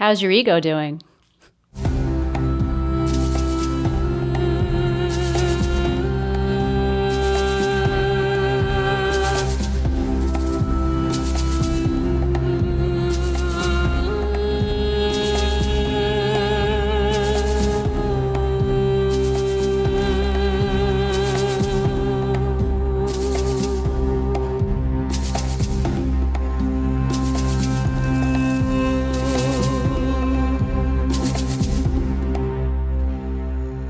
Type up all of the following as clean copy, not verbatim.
How's your ego doing?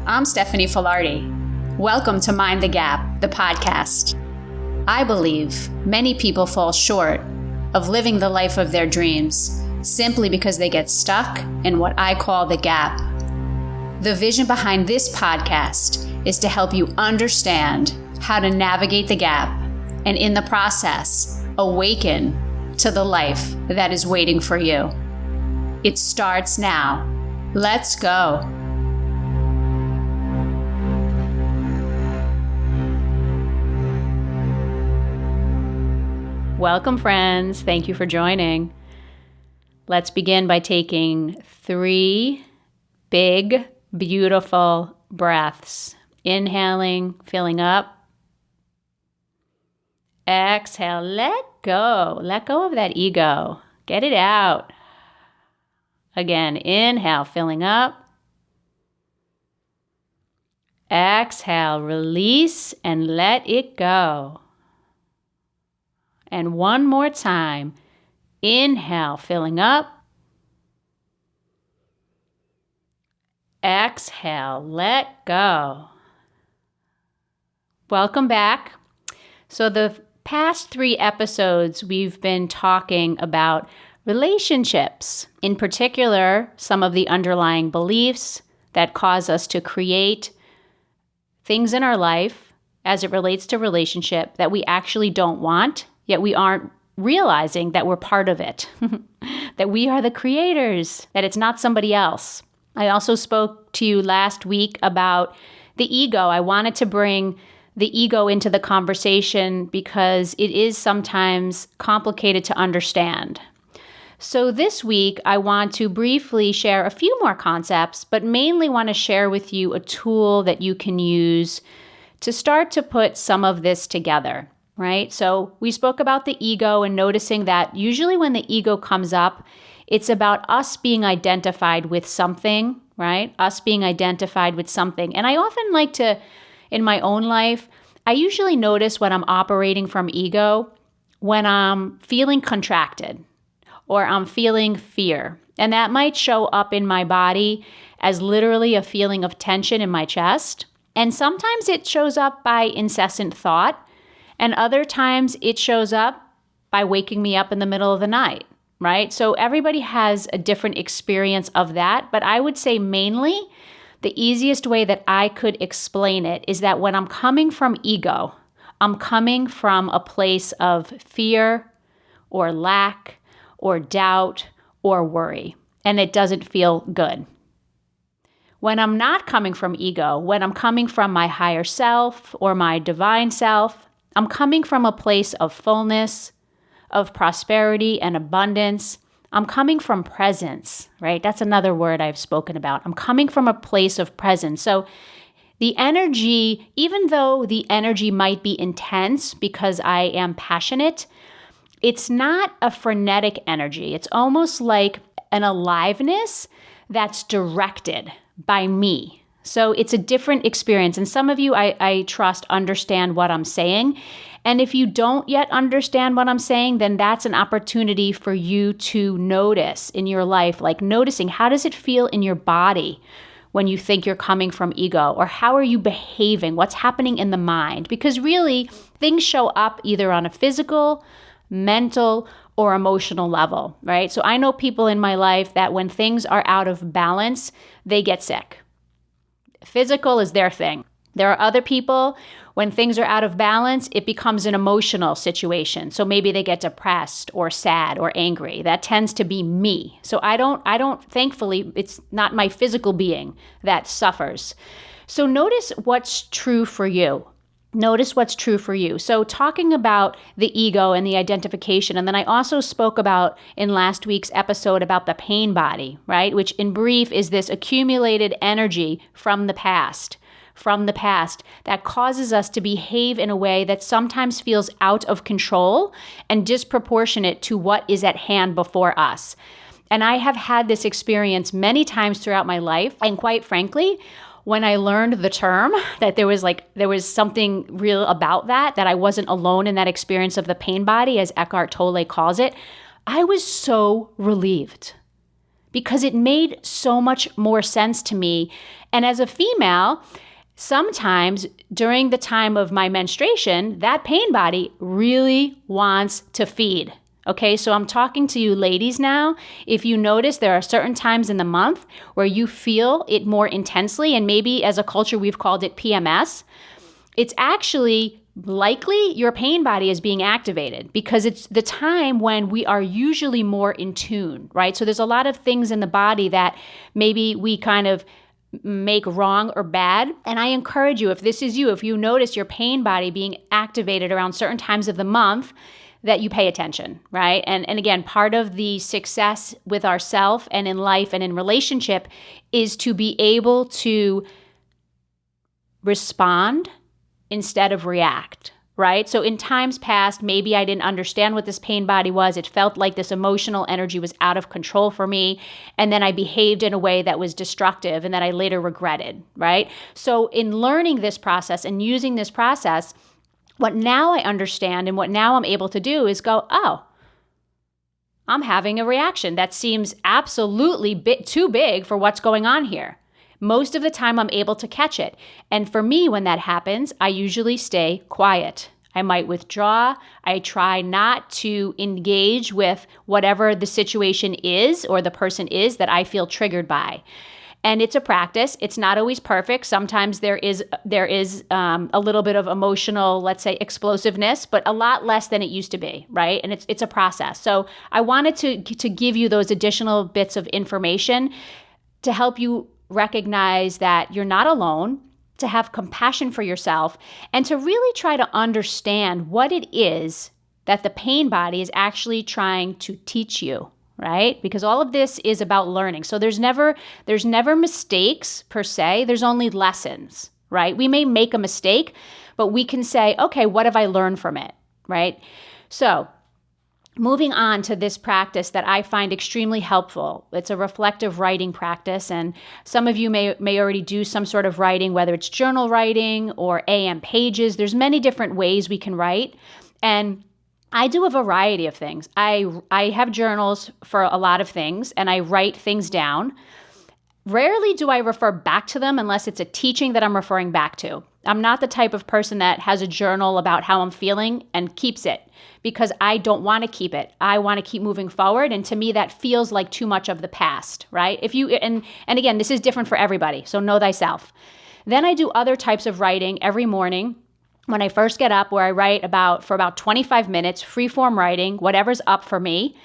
I'm Stephanie Filardi. Welcome to Mind the Gap, the podcast. I believe many people fall short of living the life of their dreams simply because they get stuck in what I call the gap. The vision behind this podcast is to help you understand how to navigate the gap and in the process, awaken to the life that is waiting for you. It starts now. Let's go. Welcome, friends. Thank you for joining. Let's begin by taking 3 big, beautiful breaths. Inhaling, filling up. Exhale, let go. Let go of that ego. Get it out. Again, inhale, filling up. Exhale, release and let it go. And one more time. Inhale, filling up. Exhale, let go. Welcome back. So the past 3 episodes, we've been talking about relationships. In particular, some of the underlying beliefs that cause us to create things in our life as it relates to relationship that we actually don't want, yet we aren't realizing that we're part of it, that we are the creators, that it's not somebody else. I also spoke to you last week about the ego. I wanted to bring the ego into the conversation because it is sometimes complicated to understand. So this week, I want to briefly share a few more concepts, but mainly want to share with you a tool that you can use to start to put some of this together. Right? So we spoke about the ego and noticing that usually when the ego comes up, it's about us being identified with something, right? Us being identified with something. And I often like to, in my own life, I usually notice when I'm operating from ego, when I'm feeling contracted or I'm feeling fear. And that might show up in my body as literally a feeling of tension in my chest. And sometimes it shows up by incessant thought. And other times it shows up by waking me up in the middle of the night, right? So everybody has a different experience of that. But I would say mainly the easiest way that I could explain it is that when I'm coming from ego, I'm coming from a place of fear or lack or doubt or worry, and it doesn't feel good. When I'm not coming from ego, when I'm coming from my higher self or my divine self, I'm coming from a place of fullness, of prosperity and abundance. I'm coming from presence, right? That's another word I've spoken about. I'm coming from a place of presence. So the energy, even though the energy might be intense because I am passionate, it's not a frenetic energy. It's almost like an aliveness that's directed by me. So it's a different experience. And some of you, I trust, understand what I'm saying. And if you don't yet understand what I'm saying, then that's an opportunity for you to notice in your life, like noticing how does it feel in your body when you think you're coming from ego, or how are you behaving? What's happening in the mind? Because really, things show up either on a physical, mental, or emotional level, right? So I know people in my life that when things are out of balance, they get sick. Physical is their thing. There are other people, when things are out of balance, it becomes an emotional situation. So maybe they get depressed or sad or angry. That tends to be me. So I don't, thankfully, it's not my physical being that suffers. So notice what's true for you. Notice what's true for you. So talking about the ego and the identification, and then I also spoke about in last week's episode about the pain body, right? Which in brief is this accumulated energy from the past that causes us to behave in a way that sometimes feels out of control and disproportionate to what is at hand before us. And I have had this experience many times throughout my life. And quite frankly, when I learned the term, that there was something real about that I wasn't alone in that experience of the pain body, as Eckhart Tolle calls it, I was so relieved because it made so much more sense to me. And as a female, sometimes during the time of my menstruation, that pain body really wants to feed. Okay, so I'm talking to you ladies now. If you notice, there are certain times in the month where you feel it more intensely, and maybe as a culture we've called it PMS. It's actually likely your pain body is being activated because it's the time when we are usually more in tune, right? So there's a lot of things in the body that maybe we kind of make wrong or bad. And I encourage you, if this is you, if you notice your pain body being activated around certain times of the month, that you pay attention, right? And again, part of the success with ourself and in life and in relationship is to be able to respond instead of react, right? So in times past, maybe I didn't understand what this pain body was. It felt like this emotional energy was out of control for me. And then I behaved in a way that was destructive and that I later regretted, right? So in learning this process and using this process, what now I understand and what now I'm able to do is go, oh, I'm having a reaction that seems absolutely too big for what's going on here. Most of the time I'm able to catch it. And for me, when that happens, I usually stay quiet. I might withdraw. I try not to engage with whatever the situation is or the person is that I feel triggered by. And it's a practice. It's not always perfect. Sometimes there is a little bit of emotional, let's say, explosiveness, but a lot less than it used to be, right? And it's a process. So I wanted to give you those additional bits of information to help you recognize that you're not alone, to have compassion for yourself, and to really try to understand what it is that the pain body is actually trying to teach you. Right? Because all of this is about learning. So there's never mistakes per se. There's only lessons, right? We may make a mistake, but we can say, okay, what have I learned from it, right? So moving on to this practice that I find extremely helpful. It's a reflective writing practice, and some of you may already do some sort of writing, whether it's journal writing or AM pages. There's many different ways we can write, and I do a variety of things. I have journals for a lot of things, and I write things down. Rarely do I refer back to them unless it's a teaching that I'm referring back to. I'm not the type of person that has a journal about how I'm feeling and keeps it because I don't want to keep it. I want to keep moving forward, and to me that feels like too much of the past, right? And again, this is different for everybody, so know thyself. Then I do other types of writing every morning. When I first get up, where I write for about 25 minutes, free-form writing, whatever's up for me,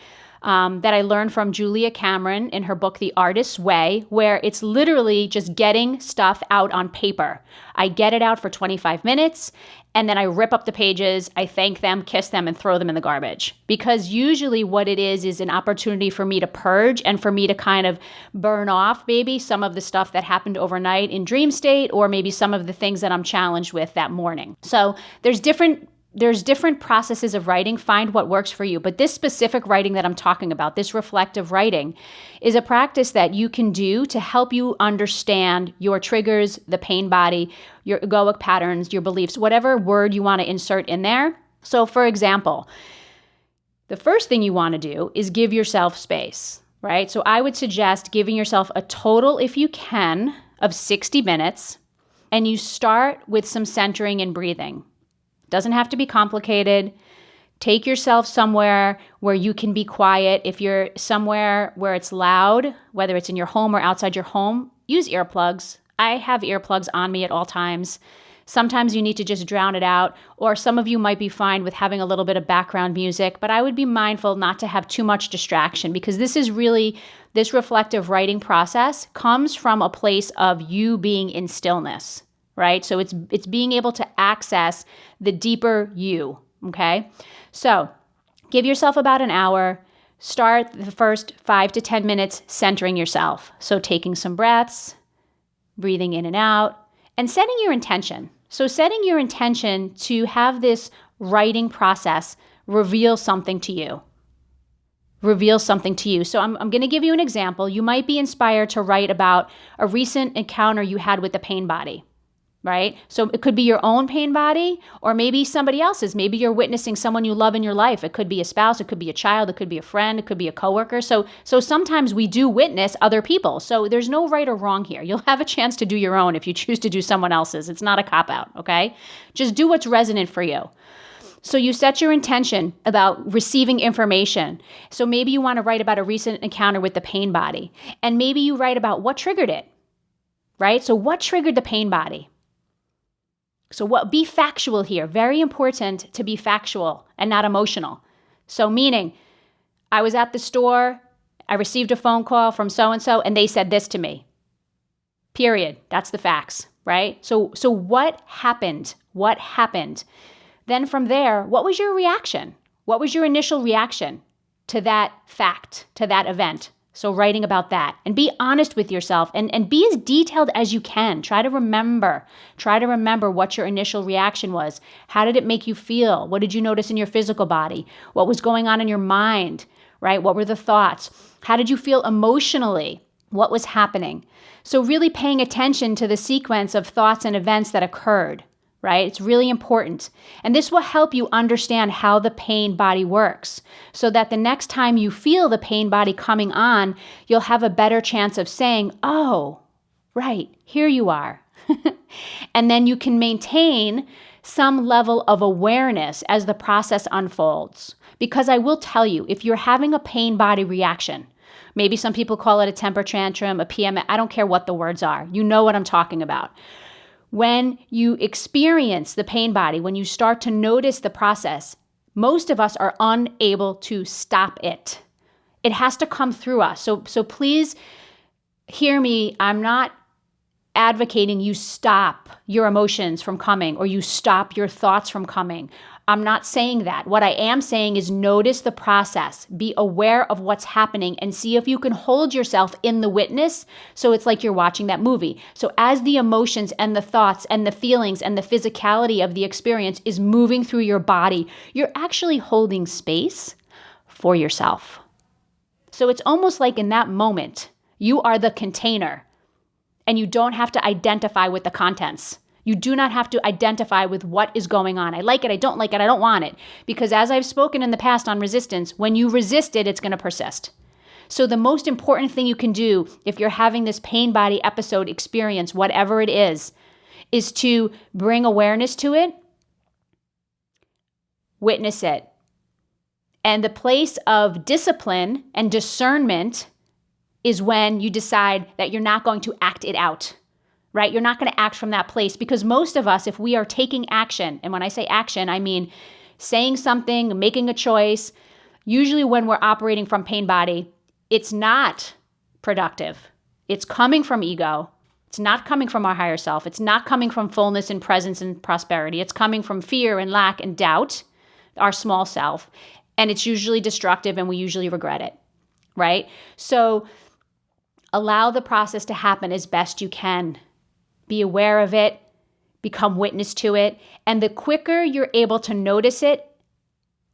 that I learned from Julia Cameron in her book, The Artist's Way, where it's literally just getting stuff out on paper. I get it out for 25 minutes, and then I rip up the pages, I thank them, kiss them, and throw them in the garbage. Because usually what it is an opportunity for me to purge and for me to kind of burn off maybe some of the stuff that happened overnight in dream state, or maybe some of the things that I'm challenged with that morning. So there's different processes of writing. Find what works for you. But this specific writing that I'm talking about, this reflective writing, is a practice that you can do to help you understand your triggers, the pain body, your egoic patterns, your beliefs, whatever word you want to insert in there. So for example, the first thing you want to do is give yourself space, right? So I would suggest giving yourself a total, if you can, of 60 minutes, and you start with some centering and breathing. Doesn't have to be complicated. Take yourself somewhere where you can be quiet. If you're somewhere where it's loud, whether it's in your home or outside your home, use earplugs. I have earplugs on me at all times. Sometimes you need to just drown it out, or some of you might be fine with having a little bit of background music, but I would be mindful not to have too much distraction, because this reflective writing process comes from a place of you being in stillness. right? So it's being able to access the deeper you, okay? So give yourself about an hour. Start the first 5 to 10 minutes centering yourself. So taking some breaths, breathing in and out, and setting your intention. So setting your intention to have this writing process reveal something to you. Reveal something to you. So I'm going to give you an example. You might be inspired to write about a recent encounter you had with the pain body, right? So it could be your own pain body or maybe somebody else's. Maybe you're witnessing someone you love in your life. It could be a spouse, it could be a child, it could be a friend, it could be a coworker. So sometimes we do witness other people. So there's no right or wrong here. You'll have a chance to do your own if you choose to do someone else's. It's not a cop-out, okay? Just do what's resonant for you. So you set your intention about receiving information. So maybe you want to write about a recent encounter with the pain body. And maybe you write about what triggered it, right? So what triggered the pain body? So be factual here. Very important to be factual and not emotional. So meaning, I was at the store, I received a phone call from so-and-so, and they said this to me. Period. That's the facts, right? So what happened? What happened? Then from there, what was your reaction? What was your initial reaction to that fact, to that event? So writing about that and be honest with yourself and be as detailed as you can. Try to remember what your initial reaction was. How did it make you feel? What did you notice in your physical body? What was going on in your mind, right? What were the thoughts? How did you feel emotionally? What was happening? So really paying attention to the sequence of thoughts and events that occurred. Right? It's really important. And this will help you understand how the pain body works so that the next time you feel the pain body coming on, you'll have a better chance of saying, oh, right, here you are. And then you can maintain some level of awareness as the process unfolds. Because I will tell you, if you're having a pain body reaction, maybe some people call it a temper tantrum, a PMS, I don't care what the words are. You know what I'm talking about. When you experience the pain body, when you start to notice the process, most of us are unable to stop it. It has to come through us. So please hear me. I'm not advocating you stop your emotions from coming or you stop your thoughts from coming. I'm not saying that. What I am saying is notice the process, be aware of what's happening and see if you can hold yourself in the witness. So it's like you're watching that movie. So as the emotions and the thoughts and the feelings and the physicality of the experience is moving through your body, you're actually holding space for yourself. So it's almost like in that moment, you are the container and you don't have to identify with the contents. You do not have to identify with what is going on. I like it, I don't like it, I don't want it. Because as I've spoken in the past on resistance, when you resist it, it's going to persist. So the most important thing you can do if you're having this pain body episode experience, whatever it is to bring awareness to it, witness it. And the place of discipline and discernment is when you decide that you're not going to act it out. Right? You're not going to act from that place because most of us, if we are taking action, and when I say action, I mean saying something, making a choice, usually when we're operating from pain body, it's not productive. It's coming from ego. It's not coming from our higher self. It's not coming from fullness and presence and prosperity. It's coming from fear and lack and doubt, our small self. And it's usually destructive and we usually regret it. Right? So allow the process to happen as best you can. Be aware of it, become witness to it, and the quicker you're able to notice it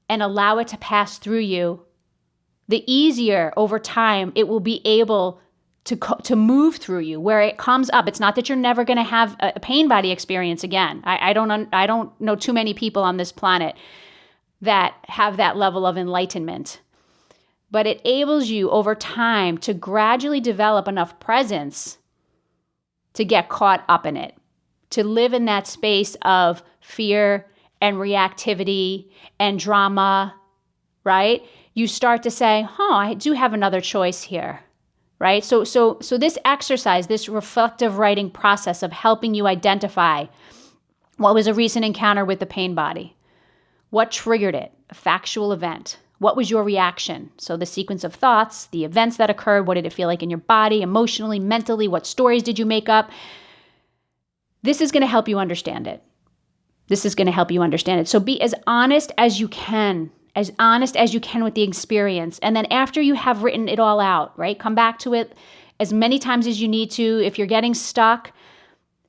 and allow it to pass through you, the easier over time it will be able to move through you where it comes up. It's not that you're never going to have a pain body experience again. I don't know too many people on this planet that have that level of enlightenment. But it enables you over time to gradually develop enough presence to get caught up in it, to live in that space of fear and reactivity and drama, right? You start to say, I do have another choice here, right? So this exercise, this reflective writing process of helping you identify what was a recent encounter with the pain body, what triggered it, a factual event, what was your reaction? So the sequence of thoughts, the events that occurred, what did it feel like in your body, emotionally, mentally, what stories did you make up? This is going to help you understand it. So be as honest as you can with the experience. And then after you have written it all out, right, come back to it as many times as you need to. If you're getting stuck,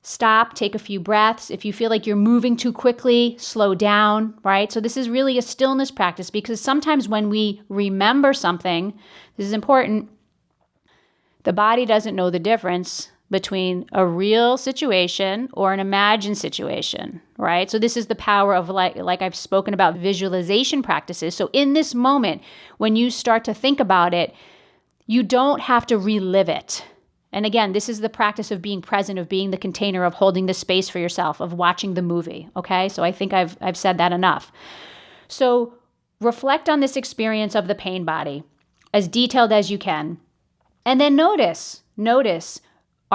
stop, take a few breaths. If you feel like you're moving too quickly, slow down, right? So this is really a stillness practice, because sometimes when we remember something, this is important, the body doesn't know the difference between a real situation or an imagined situation, right? So this is the power of like I've spoken about visualization practices. So in this moment, when you start to think about it, you don't have to relive it. And again, this is the practice of being present, of being the container, of holding the space for yourself, of watching the movie, okay? So I think I've said that enough. So reflect on this experience of the pain body as detailed as you can. And then notice, is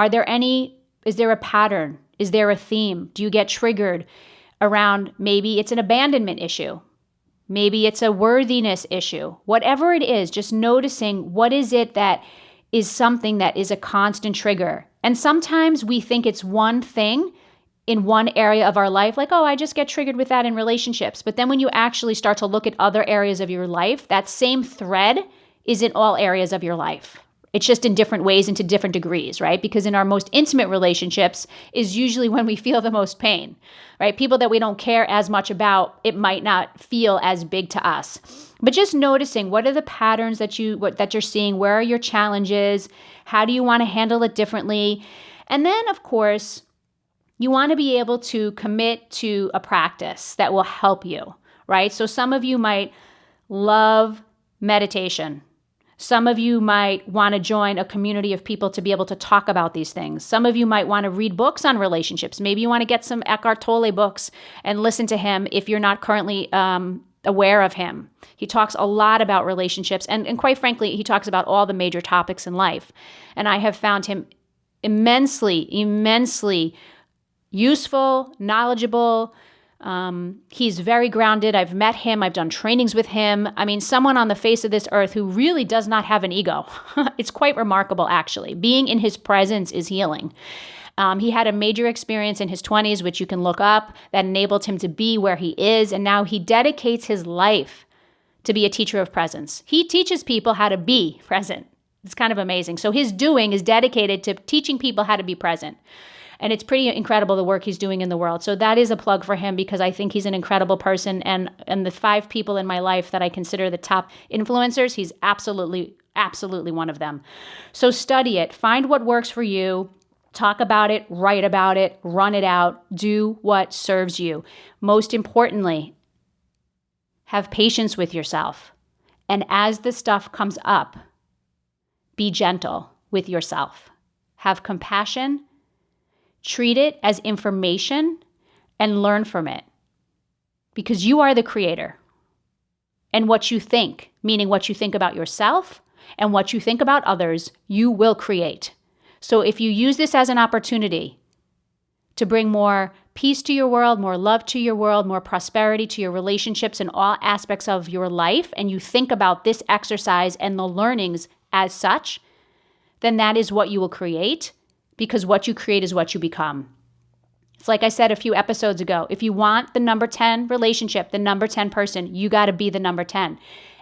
there a pattern? Is there a theme? Do you get triggered around, maybe it's an abandonment issue? Maybe it's a worthiness issue. Whatever it is, just noticing what is it that is something that is a constant trigger. And sometimes we think it's one thing in one area of our life, like, oh, I just get triggered with that in relationships. But then when you actually start to look at other areas of your life, that same thread is in all areas of your life. It's just in different ways and to different degrees, right? Because in our most intimate relationships is usually when we feel the most pain, right? People that we don't care as much about, it might not feel as big to us. But just noticing, what are the patterns that you're seeing? Where are your challenges? How do you want to handle it differently? And then, of course, you want to be able to commit to a practice that will help you, right? So some of you might love meditation. Some of you might want to join a community of people to be able to talk about these things. Some of you might want to read books on relationships. Maybe you want to get some Eckhart Tolle books and listen to him if you're not currently aware of him. He talks a lot about relationships, and quite frankly, he talks about all the major topics in life. And I have found him immensely useful, knowledgeable. He's very grounded. I've met him. I've done trainings with him. I mean, someone on the face of this earth who really does not have an ego. It's quite remarkable, actually. Being in his presence is healing. He had a major experience in his 20s, which you can look up, that enabled him to be where he is. And now he dedicates his life to be a teacher of presence. He teaches people how to be present. It's kind of amazing. So his doing is dedicated to teaching people how to be present. And it's pretty incredible, the work he's doing in the world. So that is a plug for him, because I think he's an incredible person. And the 5 people in my life that I consider the top influencers, he's absolutely one of them. So study it. Find what works for you. Talk about it, write about it, run it out, do what serves you. Most importantly, have patience with yourself. And as the stuff comes up, be gentle with yourself. Have compassion. Treat it as information and learn from it. Because you are the creator. And what you think, meaning what you think about yourself and what you think about others, you will create. So if you use this as an opportunity to bring more peace to your world, more love to your world, more prosperity to your relationships and all aspects of your life, and you think about this exercise and the learnings as such, then that is what you will create, because what you create is what you become. It's like I said a few episodes ago, if you want the number 10 relationship, the number 10 person, you got to be the number 10.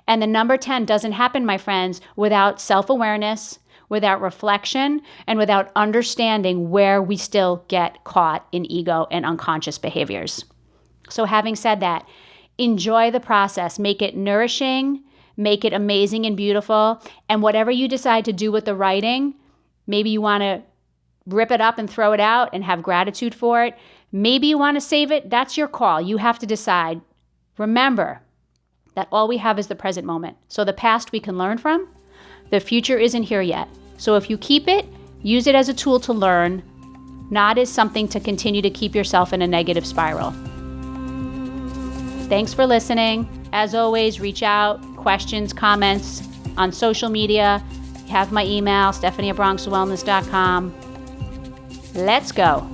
And the number 10 doesn't happen, my friends, without self-awareness, without reflection, and without understanding where we still get caught in ego and unconscious behaviors. So having said that, enjoy the process. Make it nourishing, make it amazing and beautiful. And whatever you decide to do with the writing, maybe you want to rip it up and throw it out and have gratitude for it. Maybe you want to save it. That's your call. You have to decide. Remember that all we have is the present moment. So the past we can learn from. The future isn't here yet. So if you keep it, use it as a tool to learn, not as something to continue to keep yourself in a negative spiral. Thanks for listening. As always, reach out, questions, comments on social media. You have my email, stephanie@bronxwellness.com. Let's go.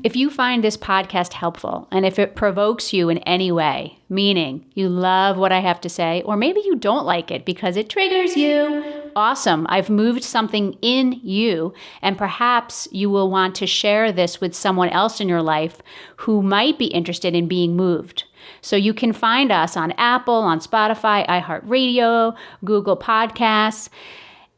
If you find this podcast helpful and if it provokes you in any way, meaning you love what I have to say, or maybe you don't like it because it triggers you, awesome. I've moved something in you, and perhaps you will want to share this with someone else in your life who might be interested in being moved. So you can find us on Apple, on Spotify, iHeartRadio, Google Podcasts.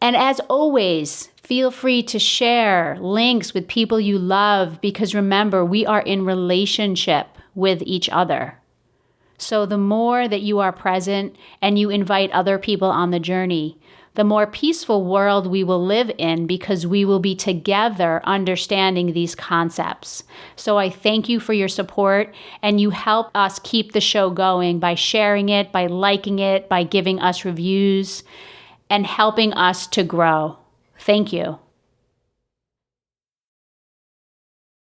And as always, feel free to share links with people you love, because remember, we are in relationship with each other. So the more that you are present and you invite other people on the journey, the more peaceful world we will live in, because we will be together understanding these concepts. So I thank you for your support, and you help us keep the show going by sharing it, by liking it, by giving us reviews, and helping us to grow. Thank you.